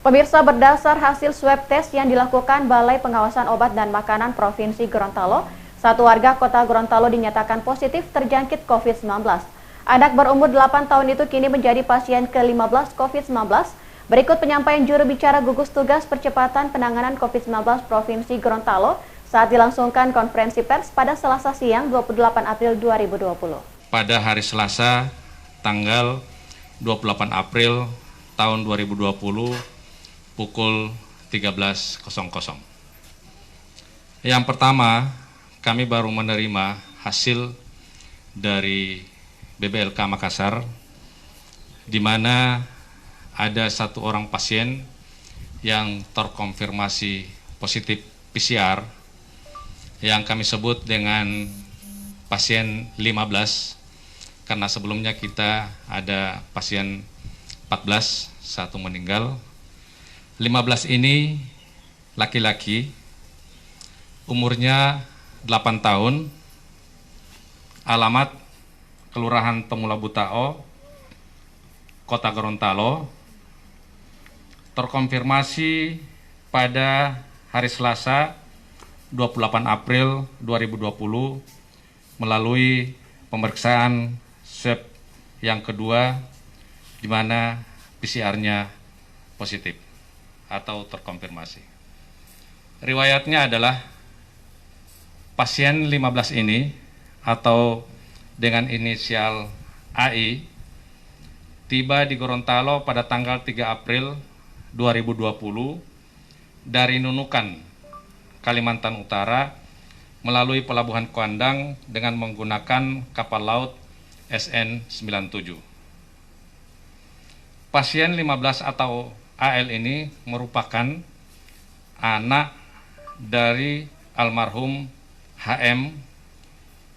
Pemirsa, berdasar hasil swab test yang dilakukan Balai Pengawasan Obat dan Makanan Provinsi Gorontalo, satu warga kota Gorontalo dinyatakan positif terjangkit COVID-19. Anak berumur 8 tahun itu kini menjadi pasien ke-15 COVID-19. Berikut penyampaian juru bicara gugus tugas percepatan penanganan COVID-19 Provinsi Gorontalo saat dilangsungkan konferensi pers pada Selasa siang 28 April 2020. Pada hari Selasa, tanggal 28 April tahun 2020, pukul 13.00. Yang pertama, kami baru menerima hasil dari BBLK Makassar, di mana ada satu orang pasien yang terkonfirmasi positif PCR, yang kami sebut dengan pasien 15, karena sebelumnya kita ada pasien 14, satu meninggal. 15 ini laki-laki, umurnya 8 tahun, alamat Kelurahan Temula Butao, Kota Gorontalo, terkonfirmasi pada hari Selasa 28 April 2020 melalui pemeriksaan swab yang kedua, di mana PCR-nya positif atau terkonfirmasi. Riwayatnya adalah pasien 15 ini atau dengan inisial AI tiba di Gorontalo pada tanggal 3 April 2020 dari Nunukan, Kalimantan Utara, melalui Pelabuhan Kuandang dengan menggunakan kapal laut SN97. Pasien 15 atau AL ini merupakan anak dari almarhum HM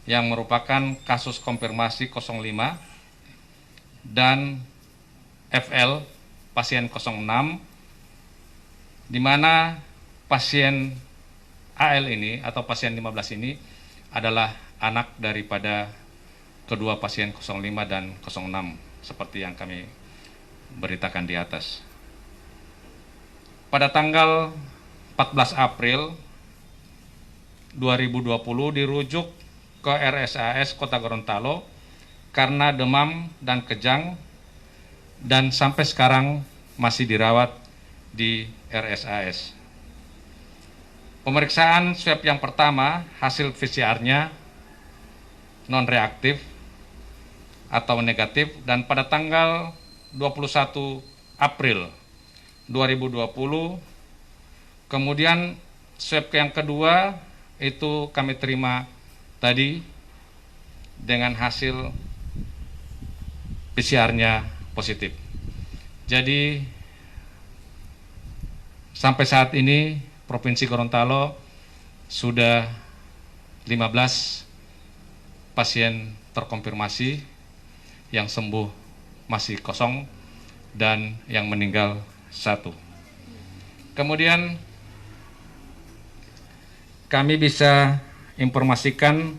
yang merupakan kasus konfirmasi 05 dan FL pasien 06, di mana pasien AL ini atau pasien 15 ini adalah anak daripada kedua pasien 05 dan 06 seperti yang kami beritakan di atas. Pada tanggal 14 April 2020 dirujuk ke RSAS Kota Gorontalo karena demam dan kejang, dan sampai sekarang masih dirawat di RSAS. Pemeriksaan swab yang pertama, hasil PCR-nya non-reaktif atau negatif, dan pada tanggal 21 April 2020, kemudian swab yang kedua itu kami terima tadi dengan hasil PCR-nya positif. Jadi sampai saat ini Provinsi Gorontalo sudah 15 pasien terkonfirmasi, yang sembuh masih 0 dan yang meninggal 1. Kemudian kami bisa informasikan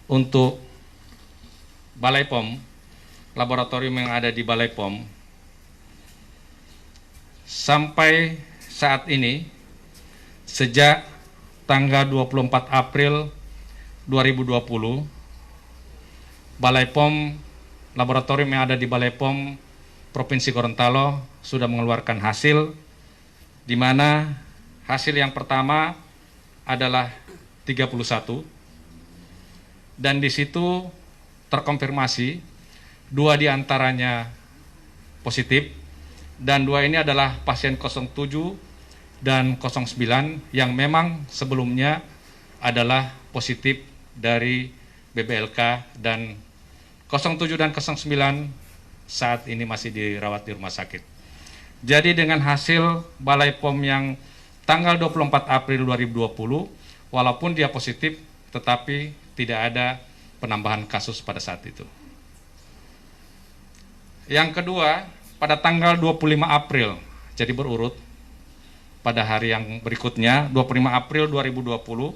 untuk Balai POM, laboratorium yang ada di Balai POM, sampai saat ini sejak tanggal 24 April 2020, Balai POM, laboratorium yang ada di Balai POM Provinsi Gorontalo sudah mengeluarkan hasil, di mana hasil yang pertama adalah 31, dan di situ terkonfirmasi 2 diantaranya positif, dan 2 ini adalah pasien 07 dan 09 yang memang sebelumnya adalah positif dari BBLK, dan 07 dan 09 saat ini masih dirawat di rumah sakit. Jadi dengan hasil Balai POM yang tanggal 24 April 2020, walaupun dia positif, tetapi tidak ada penambahan kasus pada saat itu. Yang kedua, pada tanggal 25 April, jadi berurut, pada hari yang berikutnya, 25 April 2020,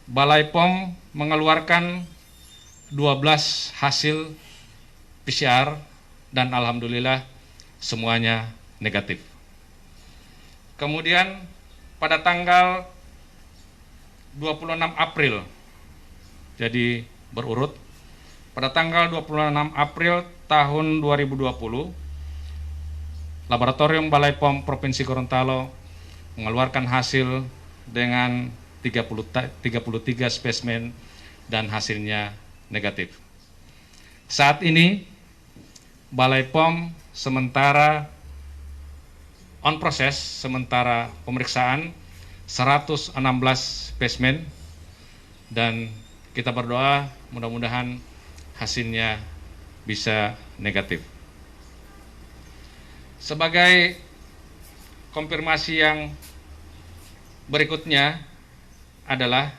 Balai POM mengeluarkan 12 hasil PCR, dan alhamdulillah semuanya negatif. Kemudian pada tanggal 26 April, jadi berurut, pada tanggal 26 April tahun 2020, Laboratorium Balai POM Provinsi Gorontalo mengeluarkan hasil dengan 33 spesimen dan hasilnya negatif. Saat ini Balai POM sementara on proses, sementara pemeriksaan 116 spesimen, dan kita berdoa mudah-mudahan hasilnya bisa negatif. Sebagai konfirmasi yang berikutnya adalah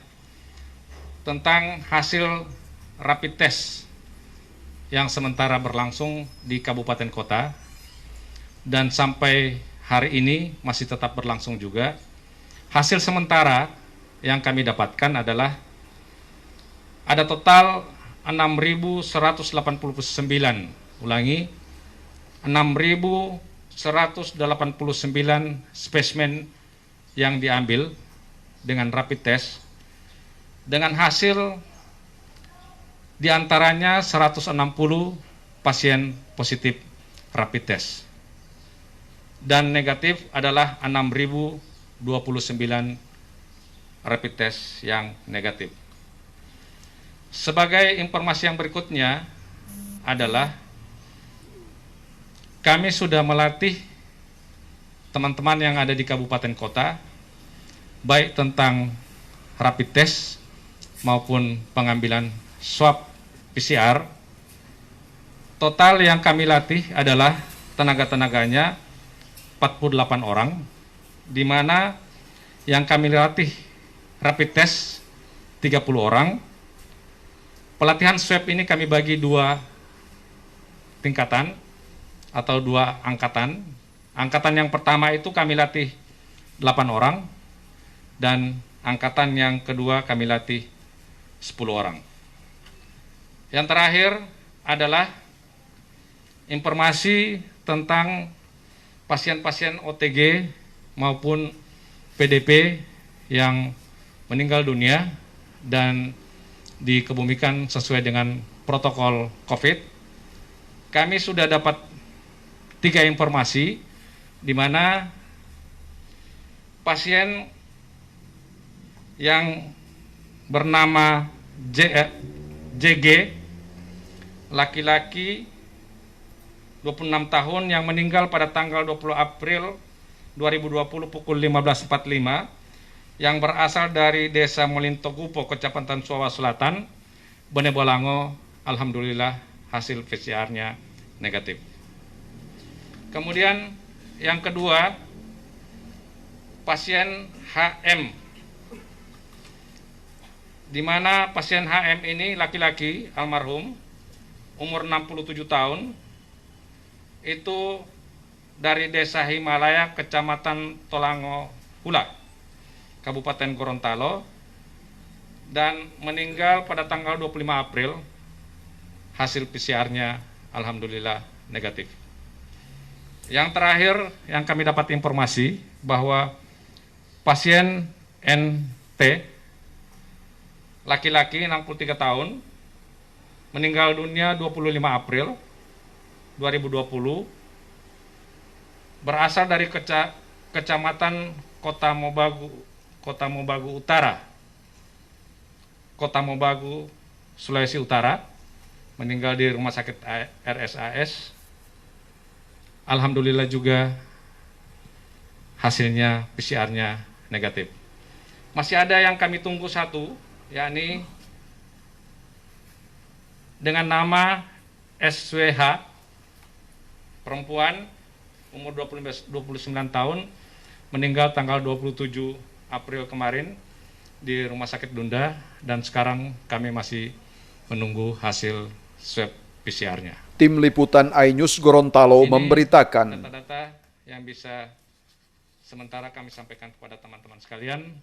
tentang hasil rapid test yang sementara berlangsung di kabupaten kota dan sampai hari ini masih tetap berlangsung juga. Hasil sementara yang kami dapatkan adalah ada total 6.189, ulangi, 6.189 spesimen yang diambil dengan rapid test, dengan hasil diantaranya 160 pasien positif rapid test, dan negatif adalah 6.029 rapid test yang negatif. Sebagai informasi yang berikutnya adalah kami sudah melatih teman-teman yang ada di kabupaten kota, baik tentang rapid test maupun pengambilan swab PCR. Total yang kami latih adalah tenaga-tenaganya 48 orang, di mana yang kami latih rapid test 30 orang. Pelatihan swab ini kami bagi 2 tingkatan atau 2 angkatan. Angkatan yang pertama itu kami latih 8 orang, dan angkatan yang kedua kami latih 10 orang. Yang terakhir adalah informasi tentang pasien-pasien OTG maupun PDP yang meninggal dunia dan dikebumikan sesuai dengan protokol COVID. Kami sudah dapat 3 informasi, di mana pasien yang bernama JG, laki-laki 26 tahun yang meninggal pada tanggal 20 April 2020 pukul 15.45, yang berasal dari Desa Molintogupo, Kecamatan Suawa Selatan, Bone Bolango. Alhamdulillah hasil PCR-nya negatif. Kemudian yang kedua, pasien HM, di mana pasien HM ini laki-laki almarhum, umur 67 tahun, itu dari Desa Himalaya, Kecamatan Tolango Hula, Kabupaten Gorontalo, dan meninggal pada tanggal 25 April. Hasil PCR-nya alhamdulillah negatif. Yang terakhir yang kami dapat informasi bahwa pasien NT, laki-laki 63 tahun, meninggal dunia 25 April 2020, berasal dari Kecamatan Kota Mobagu Utara, Kota Mobagu, Sulawesi Utara, meninggal di Rumah Sakit RSAS. Alhamdulillah juga hasilnya PCR-nya negatif. Masih ada yang kami tunggu satu, yakni dengan nama SWH, perempuan, umur 29 tahun, meninggal tanggal 27 April kemarin di Rumah Sakit Dunda, dan sekarang kami masih menunggu hasil swab PCR-nya. Tim Liputan iNews Gorontalo memberitakan. Data-data yang bisa sementara kami sampaikan kepada teman-teman sekalian.